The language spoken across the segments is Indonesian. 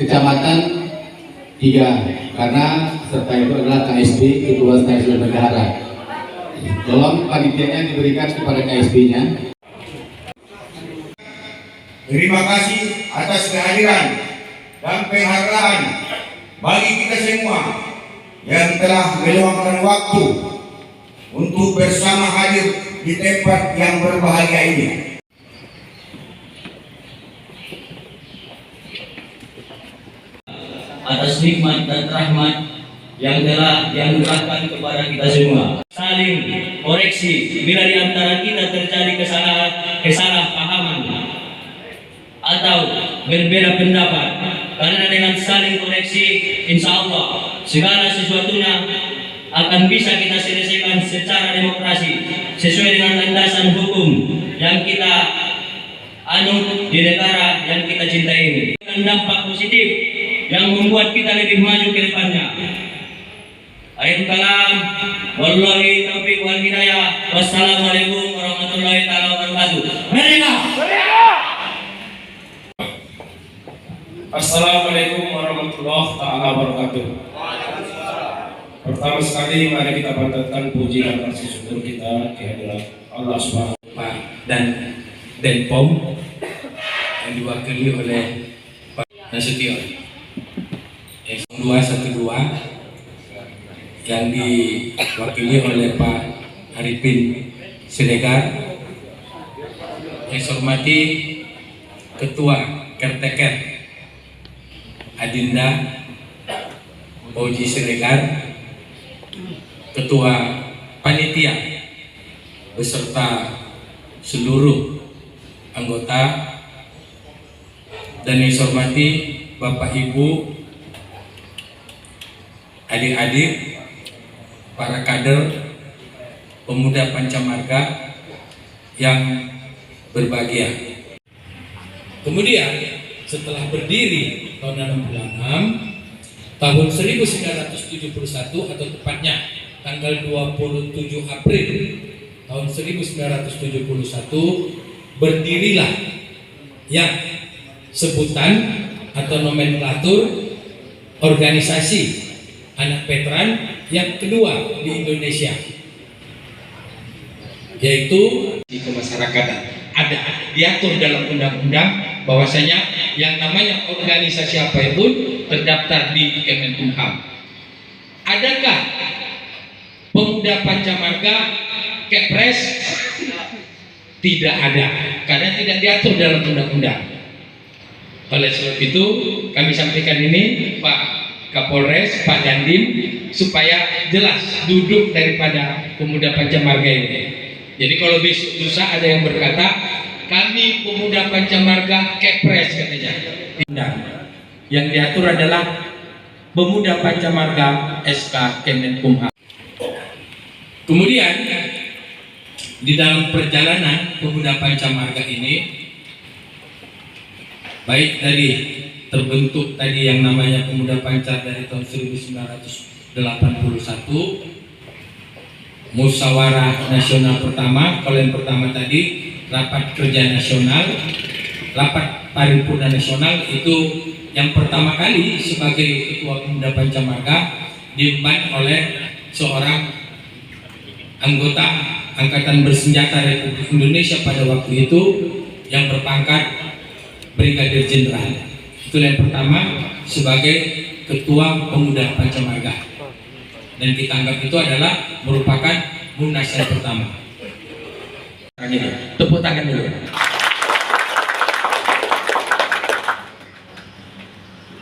kecamatan 3 karena serta itu adalah KSB Ketua Stasiun Negara. Tolong panitianya diberikan kepada KSB-nya. Terima kasih atas kehadiran dan penghargaan bagi kita semua yang telah meluangkan waktu untuk bersama hadir di tempat yang berbahagia ini. Atas nikmat dan rahmat yang telah dianugerahkan kepada kita semua. Saling koreksi bila di antara kita terjadi kesalahpahaman atau berbeda pendapat, karena dengan saling koreksi insya Allah segala sesuatunya akan bisa kita selesaikan secara demokrasi sesuai dengan landasan hukum yang kita anut di negara yang kita cintai ini, dengan dampak positif yang membuat kita lebih maju ke depannya. Akhirul kalam, wallahi taufiq wal hidayah. Wassalamualaikum warahmatullahi wabarakatuh. Merdeka! Assalamualaikum warahmatullahi wabarakatuh. Pertama sekali mari kita panjatkan puji dan kasih syukur kita kehadirat Allah Subhanahu wa Ta'ala dan Denpom yang diwakili oleh Pak Nasution S212 yang diwakili oleh Pak Arifin Siregar. Yang saya hormati Ketua Caretaker Adinda Oji Siregar, Ketua Panitia beserta seluruh anggota, dan yang saya hormati Bapak Ibu, adik-adik, para kader pemuda Pancamarga yang berbahagia. Kemudian setelah berdiri tahun 66, tahun 1971 atau tepatnya tanggal 27 April tahun 1971 berdirilah yang sebutan atau nomenklatur organisasi anak veteran yang kedua di Indonesia, yaitu di kemasyarakatan. Ada diatur dalam undang-undang bahwasanya yang namanya organisasi apapun terdaftar di Kemenkumham. Adakah pemuda Pancamarga Kepres? Tidak ada, karena tidak diatur dalam undang-undang. Oleh sebab itu kami sampaikan ini Pak Kapolres, Pak Dandim, supaya jelas duduk daripada pemuda Pancamarga ini. Jadi kalau besok lusa ada yang berkata kami pemuda Pancamarga Kepres katanya, tidak. Yang diatur adalah pemuda Pancamarga SK Kemenkumham. Kemudian di dalam perjalanan pemuda Pancamarga ini, baik dari terbentuk tadi yang namanya Pemuda Pancar dari tahun 1981, musyawarah nasional pertama. Kalau yang pertama tadi rapat kerja nasional, rapat paripurna nasional, itu yang pertama kali sebagai Ketua Pemuda Pancamarga diemban oleh seorang anggota Angkatan Bersenjata Republik Indonesia pada waktu itu yang berpangkat Brigadir Jenderal. Itu yang pertama sebagai Ketua Pemuda Pancamarga, dan kita anggap itu adalah merupakan munas yang pertama. Tepuk tangan dulu.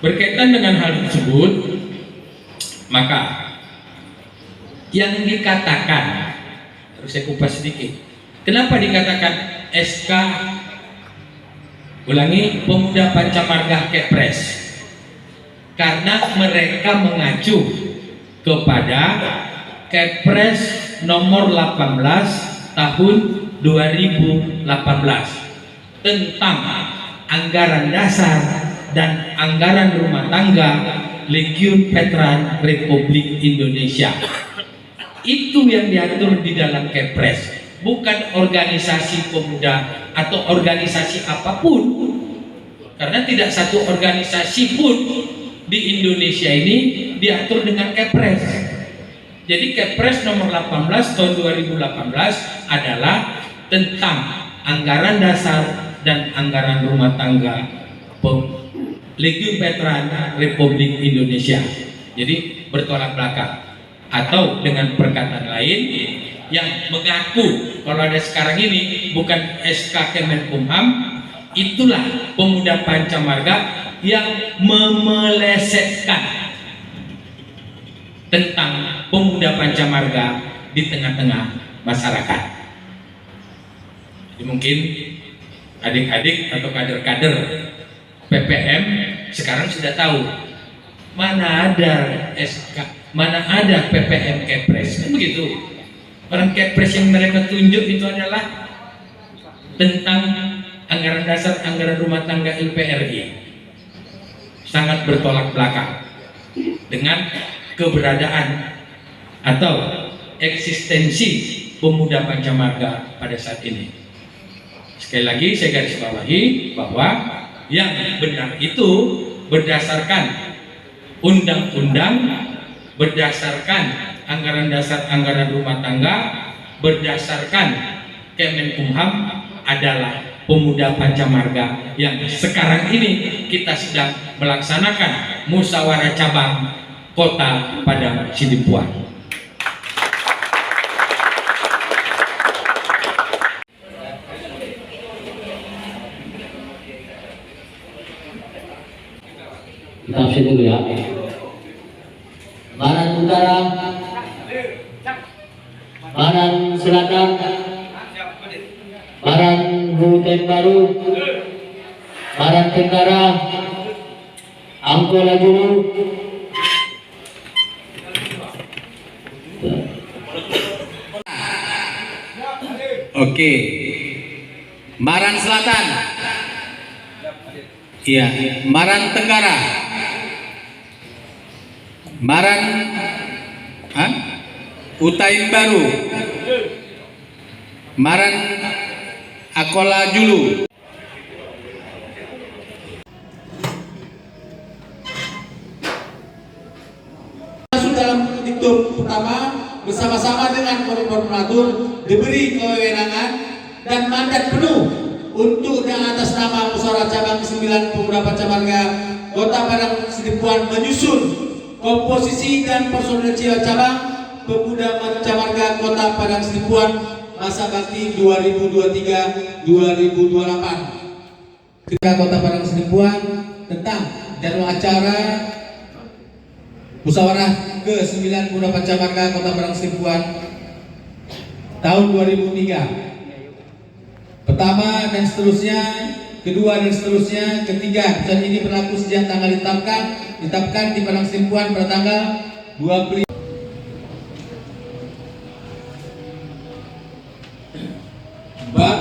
Berkaitan dengan hal tersebut, maka yang dikatakan, harus saya kupas sedikit, kenapa dikatakan SK, ulangi, Pemuda Pancamarga Kepres? Karena mereka mengacu kepada Kepres nomor 18 tahun 2018 tentang anggaran dasar dan anggaran rumah tangga Legiun Veteran Republik Indonesia. Itu yang diatur di dalam Kepres, bukan organisasi pemuda atau organisasi apapun Karena tidak satu organisasi pun di Indonesia ini diatur dengan Kepres. Jadi Kepres nomor 18 tahun 2018 adalah tentang anggaran dasar dan anggaran rumah tangga Legislatif Republik Indonesia. Jadi bertolak belakang, atau dengan perkataan lain yang mengaku kalau ada sekarang ini bukan SK Kemenkumham, itulah pemuda Pancamarga yang memelesetkan tentang pemuda Pancamarga di tengah-tengah masyarakat. Jadi mungkin adik-adik atau kader-kader PPM sekarang sudah tahu mana ada SK, mana ada PPM Kepres, kan begitu. Orang Kepres yang mereka tunjuk itu adalah tentang anggaran dasar, anggaran rumah tangga LPRI. Sangat bertolak belakang dengan keberadaan atau eksistensi pemuda Pancamarga pada saat ini. Sekali lagi saya garis bawahi bahwa yang benar itu berdasarkan undang-undang, berdasarkan anggaran dasar, anggaran rumah tangga, berdasarkan Kemenkumham adalah pemuda Pancamarga yang sekarang ini kita sedang melaksanakan musyawarah cabang Kota Padang Sidimpuan. Kita absen dulu ya. Barat Utara, Barat Selatan, Barat Hutan Baru, Barat Tenggara, Angkola Julu, Oke. Maran Selatan. Iya, Maran Tenggara. Maran Utain Baru. Maran Akola Julu. Masuk dalam diktum pertama bersama-sama dengan koordinator diberi kewenangan dan mandat penuh untuk yang atas nama musyawarah cabang 9 pemuda Pancamarga Kota Padang Sidimpuan menyusun komposisi dan personil cabang pemuda Pancamarga Kota Padang Sidimpuan masa bakti 2023-2028. Ketika Kota Padang Sidimpuan tentang jadwal acara musyawarah ke-9 pemuda Pancamarga Kota Padang Sidimpuan tahun 2003. Pertama dan seterusnya, kedua dan seterusnya, ketiga. Dan ini berlaku sejak tanggal ditetapkan di Padang Sidimpuan pada tanggal 25. Bab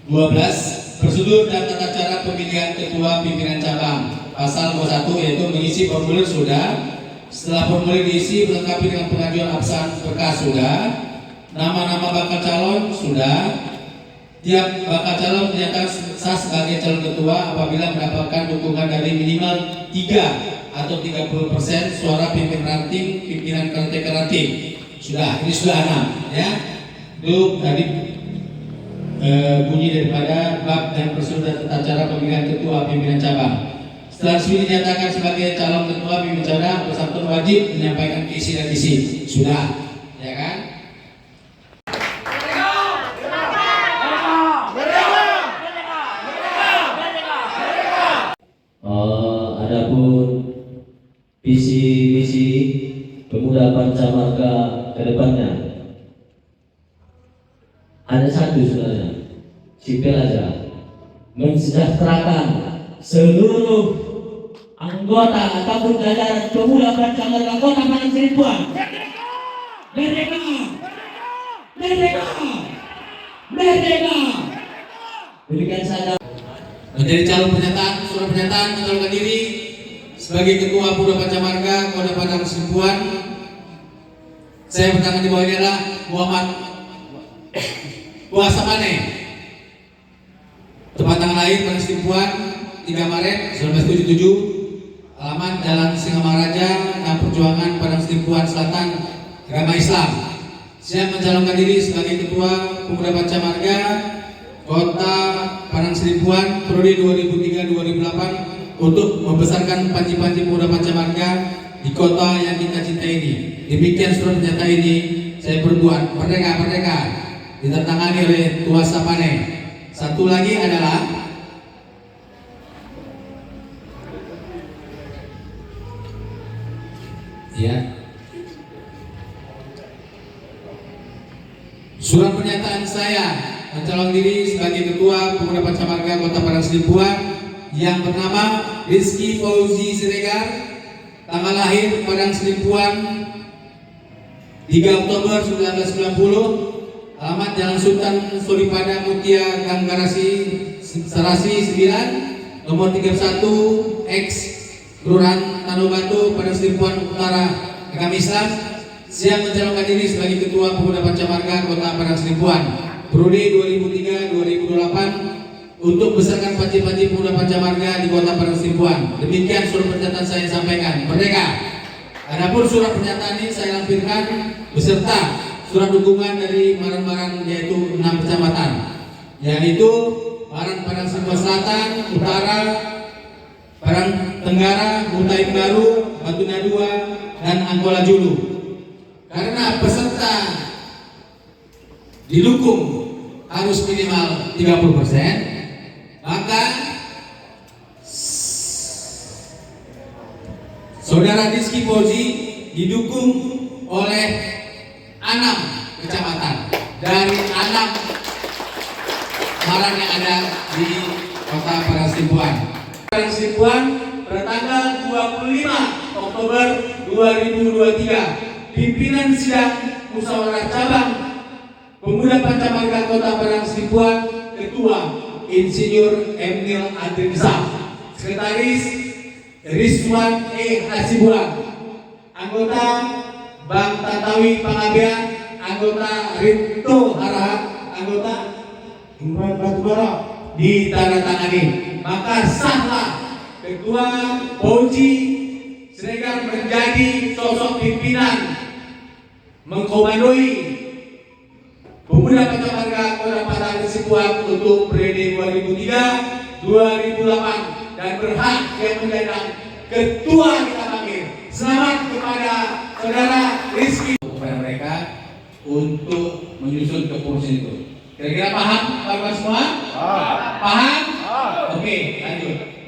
12 prosedur dan tata cara pemilihan ketua pimpinan cabang. Pasal 21 yaitu mengisi formulir sudah. Setelah formulir diisi dilengkapi dengan pengajuan absen berkas sudah. Nama-nama bakal calon sudah. Tiap bakal calon menyatakan sah sebagai calon ketua apabila mendapatkan dukungan dari minimal 3 atau 30% suara pimpinan ranting. Sudah, ini sudah 6 ya. Itu tadi bunyi daripada bab dan prosedur dan tata cara pemilihan ketua pimpinan cabang. Setelah resmi dinyatakan sebagai calon ketua pimpinan cabang, bersangkutan wajib menyampaikan isi dan isi. Sudah, ya kan? Adapun visi misi pemuda Pancamarga ke depannya ada satu sebenarnya, sipil aja, mensejahterakan seluruh anggota ataupun jajaran pemuda Pancamarga Kota Padang Sidimpuan. Merdeka! Merdeka! Merdeka! Berikan saja. Menjadi calon pernyataan, surat pernyataan mencalonkan diri sebagai ketua pemuda Pancamarga Kota Padang Sidimpuan. Saya bertangan di bawah ini adalah Muhammad Kuasa Mane. Tempat tanggal lahir Padang Sidimpuan 3 Maret 1977, alamat Jalan Singamaraja dan Perjuangan Padang Sidimpuan Selatan, Agama Islam. Siap mencalonkan diri sebagai Ketua Pemuda Pancamarga Kota Padang Sidimpuan periode 2003-2008 untuk membesarkan panji-panji pemuda Pancamarga di kota yang kita cintai ini. Demikian surat pernyataan ini saya perbuat. Merdeka, merdeka. Ditandatangani oleh Tua Sapane. Satu lagi adalah Ya, surat pernyataan saya mencalon diri sebagai Ketua Pemuda Pancamarga Kota Padang Sidimpuan yang bernama Rizky Fauzi Siregar, tanggal lahir Padang Sidimpuan 3 Oktober 1990, alamat Jalan Sultan Suripada Mutia Gang Sarasi 9, nomor 31 X, Kelurahan Tanobatu, Padang Sidimpuan Utara, Agama Islam. Siap mencalonkan diri sebagai Ketua Pemuda Pancamarga Kota Padang Sidimpuan periode 2003-2008 untuk besarkan panji-panji pemuda Pancamarga di Kota Padang Sidimpuan. Demikian surat pernyataan saya sampaikan. Merdeka. Adapun surat pernyataan ini saya lampirkan beserta surat dukungan dari Maran-Maran, yaitu 6 kecamatan, yaitu Maran Padang Sidimpuan Selatan, Utara, Padang Tenggara, Butai Baru, Batuna 2, dan Angkola Julu. Karena peserta didukung harus minimal 30%, maka Saudara Rizky Fauzi didukung oleh 6 kecamatan dari 6 Maran yang ada di Kota Padang Sidimpuan. Padang Sidimpuan pada tanggal 25 Oktober 2023. Pimpinan sidang musyawarah cabang Pemuda Pancamarga Kota Padang Sidimpuan, Ketua Insinyur Emil Adrinsa, Sekretaris Rizwan E. Hasibuan, anggota Bang Tantawi Pangabean, anggota Rito Harahat, anggota Imran Batubara ditandatangani. Maka sahlah Ketua Fauzi Siregar menjadi sosok pimpinan mengkomandoi Pemuda Pancamarga Kota Padang Sidimpuan untuk periode 2003-2008 dan berhak yang menjadi ketua kita panggil. Selamat kepada Saudara Rizky, kepada mereka untuk menyusun keputusan itu. Kira-kira paham Bapak semua? Paham? Oke, lanjut.